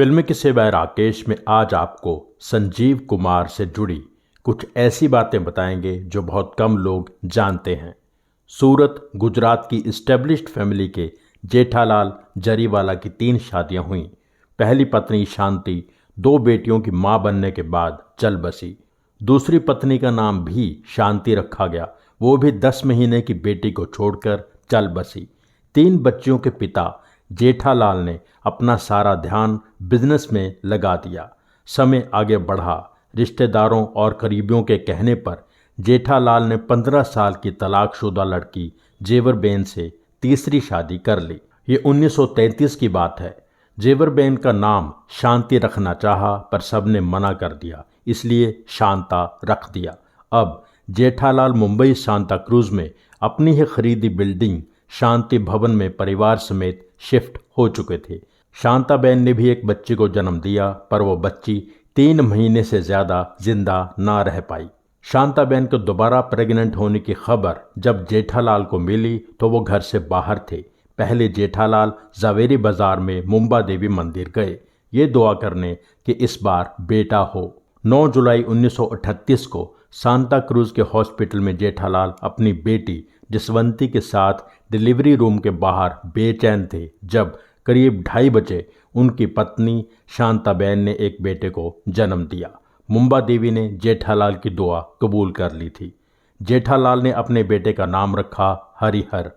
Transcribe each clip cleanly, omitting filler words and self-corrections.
फिल्मी किस्से बाय राकेश में आज आपको संजीव कुमार से जुड़ी कुछ ऐसी बातें बताएंगे जो बहुत कम लोग जानते हैं। सूरत गुजरात की इस्टेब्लिश्ड फैमिली के जेठालाल जरीवाला की 3 शादियां हुईं। पहली पत्नी शांति 2 बेटियों की मां बनने के बाद चल बसी। दूसरी पत्नी का नाम भी शांति रखा गया, वो भी 10 महीने की बेटी को छोड़कर चल बसी। 3 बच्चियों के पिता जेठालाल ने अपना सारा ध्यान बिजनेस में लगा दिया। समय आगे बढ़ा। रिश्तेदारों और करीबियों के कहने पर जेठालाल ने 15 साल की तलाकशुदा लड़की जेवरबेन से तीसरी शादी कर ली। ये 1933 की बात है। जेवरबेन का नाम शांति रखना चाहा पर सबने मना कर दिया, इसलिए शांता रख दिया। अब जेठालाल मुंबई सांता क्रूज में अपनी ही खरीदी बिल्डिंग शांति भवन में परिवार समेत शिफ्ट हो चुके थे। शांताबेन ने भी एक बच्ची को जन्म दिया, पर वो बच्ची 3 महीने से ज्यादा जिंदा ना रह पाई। शांताबेन को दोबारा प्रेग्नेंट होने की खबर जब जेठालाल को मिली तो वो घर से बाहर थे। पहले जेठालाल जावेरी बाजार में मुंबा देवी मंदिर गए, ये दुआ करने कि इस बार बेटा हो। 9 जुलाई 1938 को सांता क्रूज के हॉस्पिटल में जेठालाल अपनी बेटी जसवंती के साथ डिलीवरी रूम के बाहर बेचैन थे जब करीब 2:30 बजे उनकी पत्नी शांताबेन ने एक बेटे को जन्म दिया। मुंबा देवी ने जेठालाल की दुआ कबूल कर ली थी। जेठालाल ने अपने बेटे का नाम रखा हरिहर।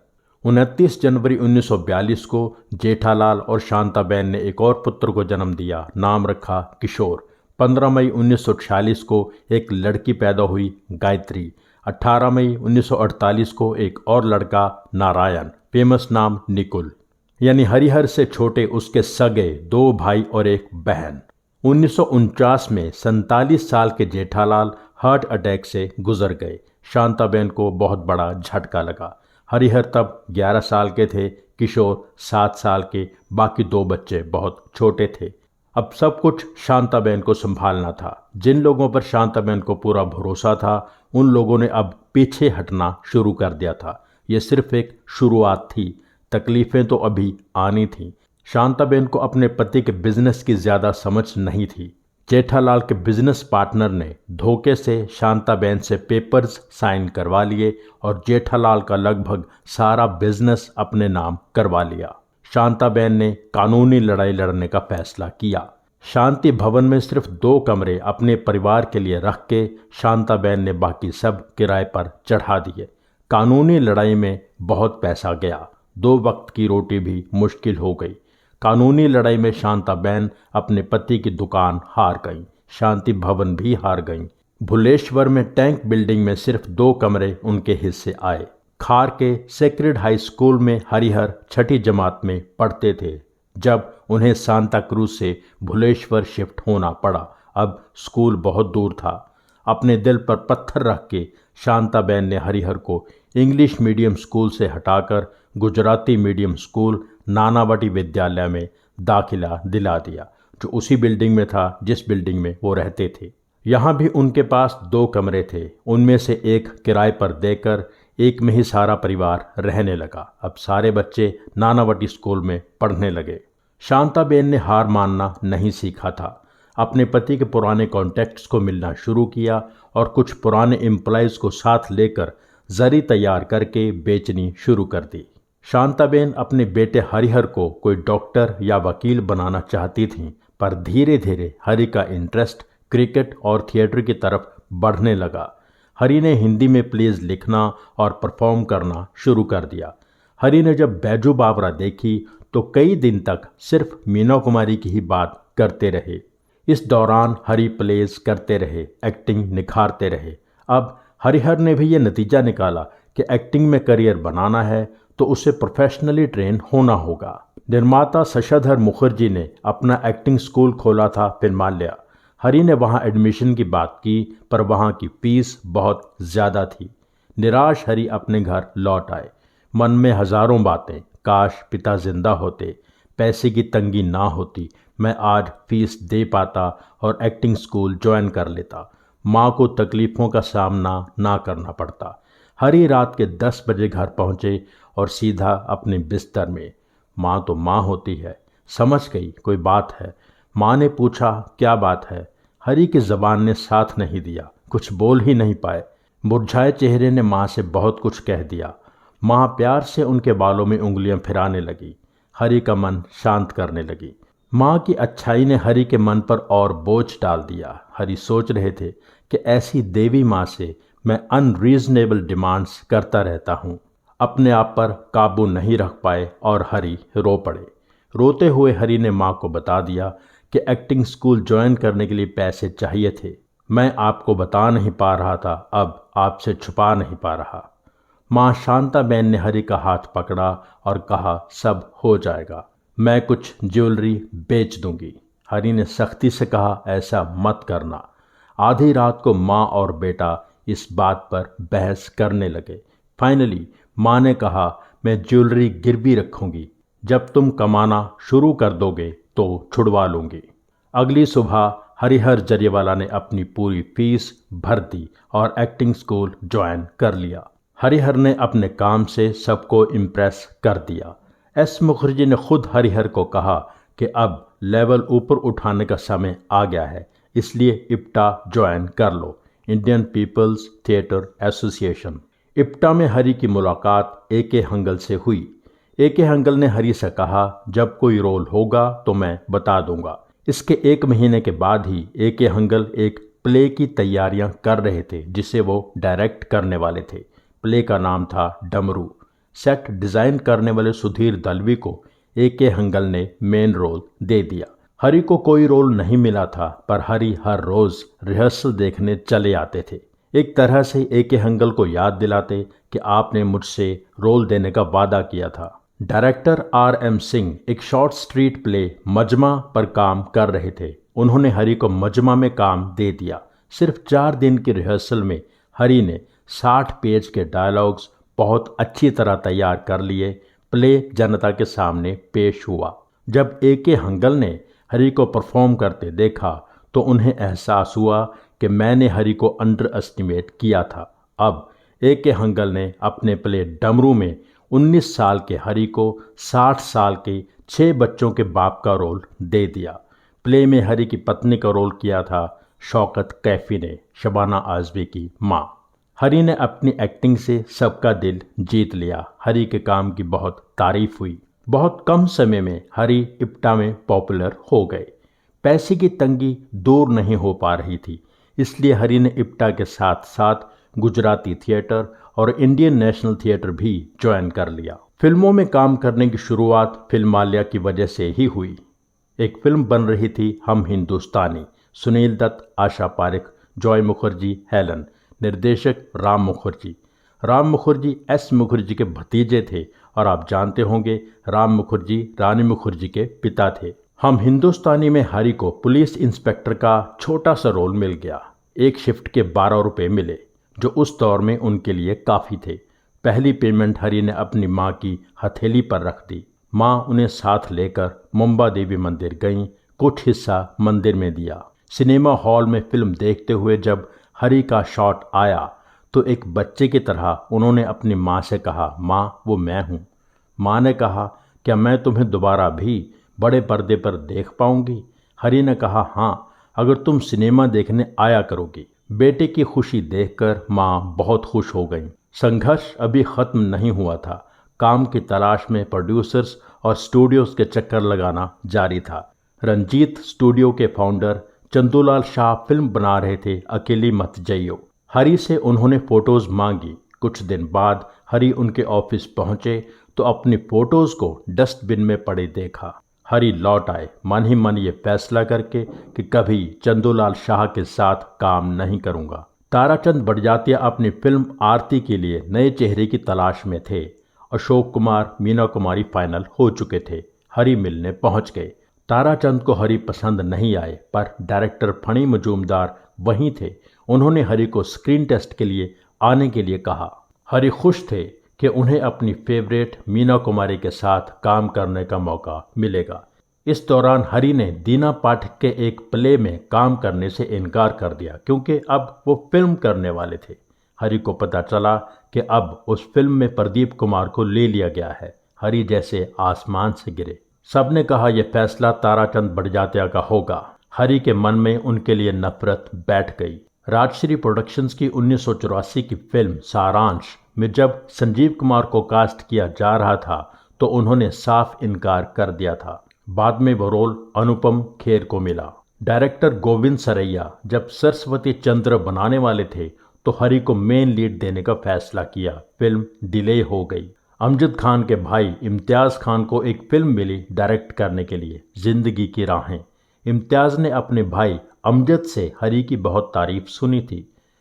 29 जनवरी 1942 को जेठालाल और शांताबेन ने एक और पुत्र को जन्म दिया, नाम रखा किशोर। 15 मई 1946 को एक लड़की पैदा हुई, गायत्री। 18 मई 1948 को एक और लड़का, नारायण, फेमस नाम निकुल। यानी हरिहर से छोटे उसके सगे 2 भाई और एक बहन। 1949 में 47 साल के जेठालाल हार्ट अटैक से गुजर गए। शांताबेन को बहुत बड़ा झटका लगा। हरिहर तब 11 साल के थे, किशोर 7 साल के, बाकी 2 बच्चे बहुत छोटे थे। अब सब कुछ शांताबेन को संभालना था। जिन लोगों पर शांताबेन को पूरा भरोसा था उन लोगों ने अब पीछे हटना शुरू कर दिया था। यह सिर्फ एक शुरुआत थी, तकलीफें तो अभी आनी थीं। शांताबेन को अपने पति के बिजनेस की ज्यादा समझ नहीं थी। जेठालाल के बिजनेस पार्टनर ने धोखे से शांताबेन से पेपर्स साइन करवा लिए और जेठालाल का लगभग सारा बिजनेस अपने नाम करवा लिया। शांताबेन ने कानूनी लड़ाई लड़ने का फैसला किया। शांति भवन में सिर्फ 2 कमरे अपने परिवार के लिए रख के शांताबेन ने बाकी सब किराए पर चढ़ा दिए। कानूनी लड़ाई में बहुत पैसा गया, 2 वक्त की रोटी भी मुश्किल हो गई। कानूनी लड़ाई में शांताबेन अपने पति की दुकान हार गईं, शांति भवन भी हार गईं। भुलेश्वर में टैंक बिल्डिंग में सिर्फ 2 कमरे उनके हिस्से आए। खार के सेक्रेड हाई स्कूल में हरिहर 6ठी जमात में पढ़ते थे जब उन्हें सांता क्रूज से भुलेश्वर शिफ्ट होना पड़ा। अब स्कूल बहुत दूर था। अपने दिल पर पत्थर रख के शांताबेन ने हरिहर को इंग्लिश मीडियम स्कूल से हटाकर गुजराती मीडियम स्कूल नानावटी विद्यालय में दाखिला दिला दिया, जो उसी बिल्डिंग में था जिस बिल्डिंग में वो रहते थे। यहाँ भी उनके पास 2 कमरे थे, उनमें से एक किराए पर देकर एक में ही सारा परिवार रहने लगा। अब सारे बच्चे नानावटी स्कूल में पढ़ने लगे। शांताबेन ने हार मानना नहीं सीखा था। अपने पति के पुराने कॉन्टैक्ट्स को मिलना शुरू किया और कुछ पुराने एम्प्लॉयज़ को साथ लेकर जरी तैयार करके बेचनी शुरू कर दी। शांताबेन अपने बेटे हरिहर को कोई डॉक्टर या वकील बनाना चाहती थीं, पर धीरे धीरे हरि का इंटरेस्ट क्रिकेट और थिएटर की तरफ बढ़ने लगा। हरि ने हिंदी में प्लेज लिखना और परफॉर्म करना शुरू कर दिया। हरि ने जब बैजू बावरा देखी तो कई दिन तक सिर्फ मीना कुमारी की ही बात करते रहे। इस दौरान हरि प्लेज करते रहे, एक्टिंग निखारते रहे। अब हरिहर ने भी ये नतीजा निकाला कि एक्टिंग में करियर बनाना है तो उसे प्रोफेशनली ट्रेन होना होगा। निर्माता शशधर मुखर्जी ने अपना एक्टिंग स्कूल खोला था फिल्मालया। हरि ने वहाँ एडमिशन की बात की, पर वहाँ की फीस बहुत ज़्यादा थी। निराश हरि अपने घर लौट आए। मन में हज़ारों बातें, काश पिता जिंदा होते, पैसे की तंगी ना होती, मैं आज फीस दे पाता और एक्टिंग स्कूल ज्वाइन कर लेता, माँ को तकलीफ़ों का सामना ना करना पड़ता। हरि रात के 10 बजे घर पहुँचे और सीधा अपने बिस्तर में। माँ तो माँ होती है, समझ गई कोई बात है। माँ ने पूछा, क्या बात है? हरी की जबान ने साथ नहीं दिया, कुछ बोल ही नहीं पाए। मुरझाए चेहरे ने माँ से बहुत कुछ कह दिया। माँ प्यार से उनके बालों में उंगलियां फिराने लगी, हरी का मन शांत करने लगी। माँ की अच्छाई ने हरी के मन पर और बोझ डाल दिया। हरी सोच रहे थे कि ऐसी देवी माँ से मैं अनरीजनेबल डिमांड्स करता रहता हूँ। अपने आप पर काबू नहीं रख पाए और हरी रो पड़े। रोते हुए हरी ने माँ को बता दिया कि एक्टिंग स्कूल ज्वाइन करने के लिए पैसे चाहिए थे। मैं आपको बता नहीं पा रहा था, अब आपसे छुपा नहीं पा रहा। माँ शांताबेन ने हरी का हाथ पकड़ा और कहा, सब हो जाएगा, मैं कुछ ज्वेलरी बेच दूंगी। हरी ने सख्ती से कहा, ऐसा मत करना। आधी रात को माँ और बेटा इस बात पर बहस करने लगे। फाइनली माँ ने कहा, मैं ज्वेलरी गिरवी रखूंगी, जब तुम कमाना शुरू कर दोगे तो छुड़वा लूंगी। अगली सुबह हरिहर जरियावाला ने अपनी पूरी फीस भर दी और एक्टिंग स्कूल ज्वाइन कर लिया। हरिहर ने अपने काम से सबको इम्प्रेस कर दिया। एस मुखर्जी ने खुद हरिहर को कहा कि अब लेवल ऊपर उठाने का समय आ गया है, इसलिए इप्टा ज्वाइन कर लो, Indian people's theatre association. IPTA में हरी की मुलाकात ए.के. हंगल से हुई। ए.के. हंगल ने हरी से कहा, जब कोई रोल होगा तो मैं बता दूंगा। इसके 1 महीने के बाद ही ए.के. हंगल एक प्ले की तैयारियां कर रहे थे जिसे वो डायरेक्ट करने वाले थे। प्ले का नाम था डमरू। सेट डिज़ाइन करने वाले सुधीर दलवी को ए.के. हंगल ने मेन रोल दे दिया। हरी को कोई रोल नहीं मिला था, पर हरी हर रोज रिहर्सल देखने चले आते थे। एक तरह से ए.के. हंगल को याद दिलाते कि आपने मुझसे रोल देने का वादा किया था। Director R.M. सिंह एक शॉर्ट स्ट्रीट प्ले मजमा पर काम कर रहे थे। उन्होंने हरी को मजमा में काम दे दिया। सिर्फ 4 दिन की रिहर्सल में हरी ने 60 पेज के डायलॉग्स बहुत अच्छी तरह तैयार कर लिए। प्ले जनता के सामने पेश हुआ। जब ए.के. हंगल ने हरी को परफॉर्म करते देखा तो उन्हें एहसास हुआ कि मैंने हरी को अंडर एस्टिमेट किया था। अब ए.के. हंगल ने अपने प्ले डमरू में 19 साल के हरी को 60 साल के 6 बच्चों के बाप का रोल दे दिया। प्ले में हरी की पत्नी का रोल किया था शौकत कैफी ने, शबाना आजमी की माँ। हरी ने अपनी एक्टिंग से सबका दिल जीत लिया। हरी के काम की बहुत तारीफ हुई। बहुत कम समय में हरी इप्टा में पॉपुलर हो गए। पैसे की तंगी दूर नहीं हो पा रही थी, इसलिए हरी ने इप्टा के साथ साथ गुजराती थिएटर और इंडियन नेशनल थिएटर भी ज्वाइन कर लिया। फिल्मों में काम करने की शुरुआत फिल्मालिया की वजह से ही हुई। एक फिल्म बन रही थी हम हिंदुस्तानी, सुनील दत्त, आशा पारेख, जॉय मुखर्जी, हेलन, निर्देशक राम मुखर्जी। राम मुखर्जी एस मुखर्जी के भतीजे थे और आप जानते होंगे राम मुखर्जी रानी मुखर्जी के पिता थे। हम हिंदुस्तानी में हरी को पुलिस इंस्पेक्टर का छोटा सा रोल मिल गया। एक शिफ्ट के 12 रुपये मिले, जो उस दौर में उनके लिए काफ़ी थे। पहली पेमेंट हरी ने अपनी माँ की हथेली पर रख दी। माँ उन्हें साथ लेकर मुंबा देवी मंदिर गईं, कुछ हिस्सा मंदिर में दिया। सिनेमा हॉल में फिल्म देखते हुए जब हरी का शॉट आया तो एक बच्चे की तरह उन्होंने अपनी माँ से कहा, माँ वो मैं हूँ। माँ ने कहा, क्या मैं तुम्हें दोबारा भी बड़े पर्दे पर देख पाऊंगी? हरी ने कहा, हाँ, अगर तुम सिनेमा देखने आया करोगी। बेटे की खुशी देखकर माँ बहुत खुश हो गईं। संघर्ष अभी खत्म नहीं हुआ था। काम की तलाश में प्रोड्यूसर्स और स्टूडियोज के चक्कर लगाना जारी था। रंजीत स्टूडियो के फाउंडर चंदूलाल शाह फिल्म बना रहे थे अकेली मत जइयो। हरी से उन्होंने फोटोज मांगी। कुछ दिन बाद हरी उनके ऑफिस पहुंचे तो अपनी फोटोज को डस्टबिन में पड़े देखा। हरी लौट आए, मन ही मन ये फैसला करके कि कभी चंदूलाल शाह के साथ काम नहीं करूंगा। ताराचंद बड़जात्या अपनी फिल्म आरती के लिए नए चेहरे की तलाश में थे। अशोक कुमार, मीना कुमारी फाइनल हो चुके थे। हरी मिलने पहुंच गए। ताराचंद को हरी पसंद नहीं आए, पर डायरेक्टर फणी मजूमदार वहीं थे। उन्होंने हरी को स्क्रीन टेस्ट के लिए आने के लिए कहा। हरी खुश थे कि उन्हें अपनी फेवरेट मीना कुमारी के साथ काम करने का मौका मिलेगा। इस दौरान हरी ने दीना पाठक के एक प्ले में काम करने से इनकार कर दिया, क्योंकि अब वो फिल्म करने वाले थे। हरी को पता चला कि अब उस फिल्म में प्रदीप कुमार को ले लिया गया है। हरी जैसे आसमान से गिरे। सबने कहा यह फैसला ताराचंद बड़जात्या का होगा। हरि के मन में उनके लिए नफरत बैठ गई। राजश्री प्रोडक्शंस की 1984 की फिल्म सारांश में जब संजीव कुमार को कास्ट किया जा रहा था तो उन्होंने साफ इनकार कर दिया था। बाद में वो रोल अनुपम खेर को मिला। डायरेक्टर गोविंद सरैया जब सरस्वती चंद्र बनाने वाले थे तो हरि को मेन लीड देने का फैसला किया। फिल्म डिले हो गई। अमजद खान के भाई इम्तियाज़ खान को एक फिल्म मिली डायरेक्ट करने के लिए, जिंदगी की राहें। इम्तियाज़ ने अपने भाई अमजद से हरि की बहुत तारीफ सुनी थी।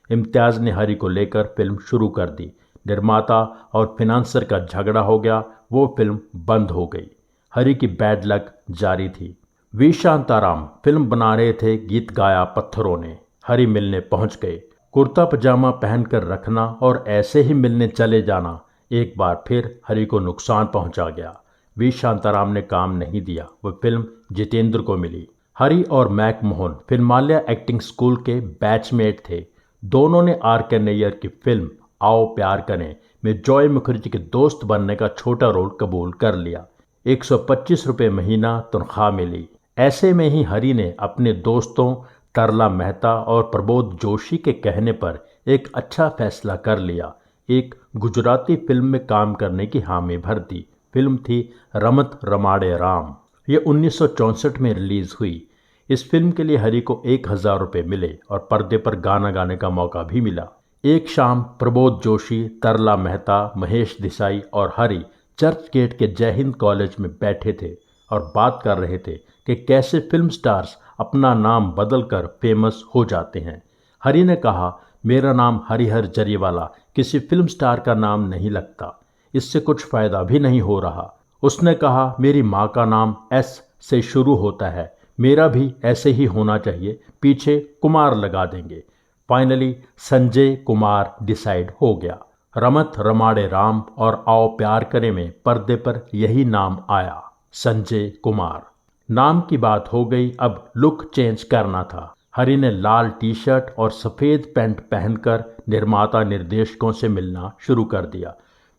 इम्तियाज़ ने हरि को लेकर फिल्म शुरू कर दी। निर्माता और फिनांसर का झगड़ा हो गया, वो फिल्म बंद हो गई। हरि की बैड लक जारी थी। वी शांताराम फिल्म बना रहे थे, गीत गाया पत्थरों ने। हरि मिलने पहुंच गए। कुर्ता पजामा पहनकर रखना और ऐसे ही मिलने चले जाना एक बार फिर हरि को नुकसान पहुंचा गया। वी शांताराम ने काम नहीं दिया। वह फिल्म जितेंद्र को मिली। हरि और मैक मोहन फिल्माल्या एक्टिंग स्कूल के बैचमेट थे। दोनों ने आर के नैयर की फिल्म आओ प्यार करें में जॉय मुखर्जी के दोस्त बनने का छोटा रोल कबूल कर लिया। 125 रुपये महीना तनख्वाह मिली। ऐसे में ही हरि ने अपने दोस्तों तरला मेहता और प्रबोध जोशी के कहने पर एक अच्छा फैसला कर लिया। एक गुजराती फिल्म में काम करने की हामी भर दी। फिल्म थी रमत रमाड़े राम। ये 1964 में रिलीज हुई। इस फिल्म के लिए हरि को 1000 रुपये मिले और पर्दे पर गाना गाने का मौका भी मिला। एक शाम प्रबोध जोशी, तरला मेहता, महेश देसाई और हरि चर्च गेट के जय हिंद कॉलेज में बैठे थे और बात कर रहे थे कि कैसे फिल्म स्टार्स अपना नाम बदलकर फेमस हो जाते हैं। हरि ने कहा, मेरा नाम हरिहर जरीवाला किसी फिल्म स्टार का नाम नहीं लगता, इससे कुछ फायदा भी नहीं हो रहा। उसने कहा, मेरी माँ का नाम एस से शुरू होता है, मेरा भी ऐसे ही होना चाहिए, पीछे कुमार लगा देंगे। फाइनली संजय कुमार डिसाइड हो गया। रमत रमाड़े राम और आओ प्यार करें में पर्दे पर यही नाम आया, संजय कुमार। नाम की बात हो गई, अब लुक चेंज करना था। हरि ने लाल टी शर्ट और सफ़ेद पैंट पहनकर निर्माता निर्देशकों से मिलना शुरू कर दिया।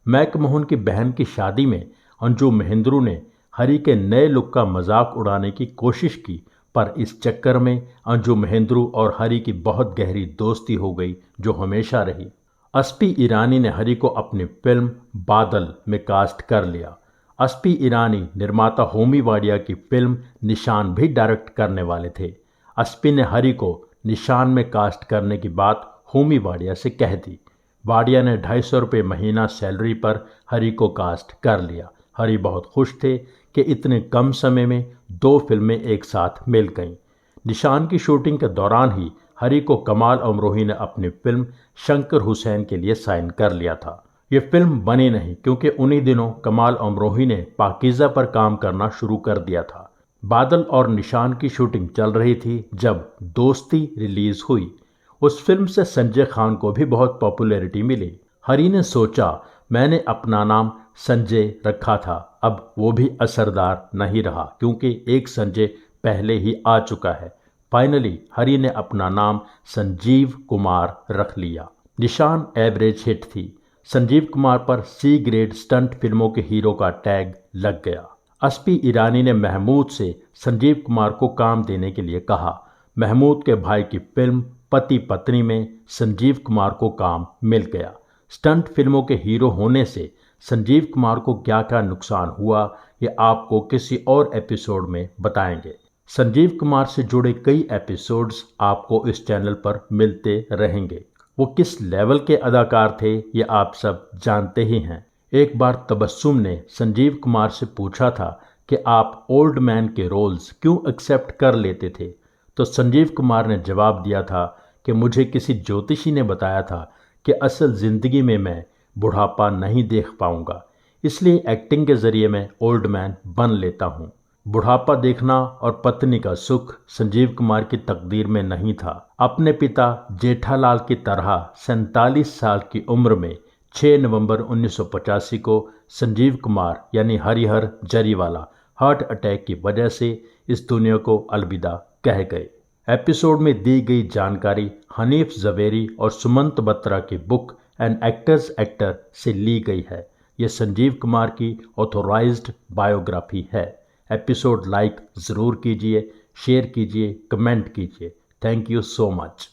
मैक मोहन की बहन की शादी में अंजू महेंद्रू ने हरि के नए लुक का मजाक उड़ाने की कोशिश की, पर इस चक्कर में अंजू महेंद्रू और हरि की बहुत गहरी दोस्ती हो गई जो हमेशा रही। अस्पी ईरानी ने हरि को अपनी फिल्म बादल में कास्ट कर लिया। अस्पी ईरानी निर्माता होमी वाडिया की फिल्म निशान भी डायरेक्ट करने वाले थे। अस्पी ने हरि को निशान में कास्ट करने की बात होमी वाडिया से कह दी। वाडिया ने 250 रुपये महीना सैलरी पर हरि को कास्ट कर लिया। हरि बहुत खुश थे कि इतने कम समय में 2 फिल्में एक साथ मिल गईं। निशान की शूटिंग के दौरान ही हरि को कमाल अमरोही ने अपनी फिल्म शंकर हुसैन के लिए साइन कर लिया था। ये फिल्म बनी नहीं क्योंकि उन्हीं दिनों कमाल अमरोही ने पाकीज़ा पर काम करना शुरू कर दिया था। बादल और निशान की शूटिंग चल रही थी जब दोस्ती रिलीज हुई। उस फिल्म से संजय खान को भी बहुत पॉपुलैरिटी मिली। हरि ने सोचा, मैंने अपना नाम संजय रखा था, अब वो भी असरदार नहीं रहा क्योंकि एक संजय पहले ही आ चुका है। फाइनली हरि ने अपना नाम संजीव कुमार रख लिया। निशान एवरेज हिट थी। संजीव कुमार पर सी ग्रेड स्टंट फिल्मों के हीरो का टैग लग गया। अस्पी ईरानी ने महमूद से संजीव कुमार को काम देने के लिए कहा। महमूद के भाई की फिल्म पति पत्नी में संजीव कुमार को काम मिल गया। स्टंट फिल्मों के हीरो होने से संजीव कुमार को क्या क्या नुकसान हुआ ये आपको किसी और एपिसोड में बताएंगे। संजीव कुमार से जुड़े कई एपिसोड्स आपको इस चैनल पर मिलते रहेंगे। वो किस लेवल के अदाकार थे ये आप सब जानते ही हैं। एक बार तबस्सुम ने संजीव कुमार से पूछा था कि आप ओल्ड मैन के रोल्स क्यों एक्सेप्ट कर लेते थे, तो संजीव कुमार ने जवाब दिया था कि मुझे किसी ज्योतिषी ने बताया था कि असल ज़िंदगी में मैं बुढ़ापा नहीं देख पाऊंगा, इसलिए एक्टिंग के ज़रिए मैं ओल्ड मैन बन लेता हूं। बुढ़ापा देखना और पत्नी का सुख संजीव कुमार की तकदीर में नहीं था। अपने पिता जेठालाल की तरह 47 साल की उम्र में 6 नवंबर 1985 को संजीव कुमार यानी हरिहर जरीवाला हार्ट अटैक की वजह से इस दुनिया को अलविदा कह गए। एपिसोड में दी गई जानकारी हनीफ जवेरी और सुमंत बत्रा की बुक एन एक्टर्स एक्टर से ली गई है। यह संजीव कुमार की ऑथोराइज्ड बायोग्राफी है। एपिसोड लाइक ज़रूर कीजिए, शेयर कीजिए, कमेंट कीजिए। Thank you so much.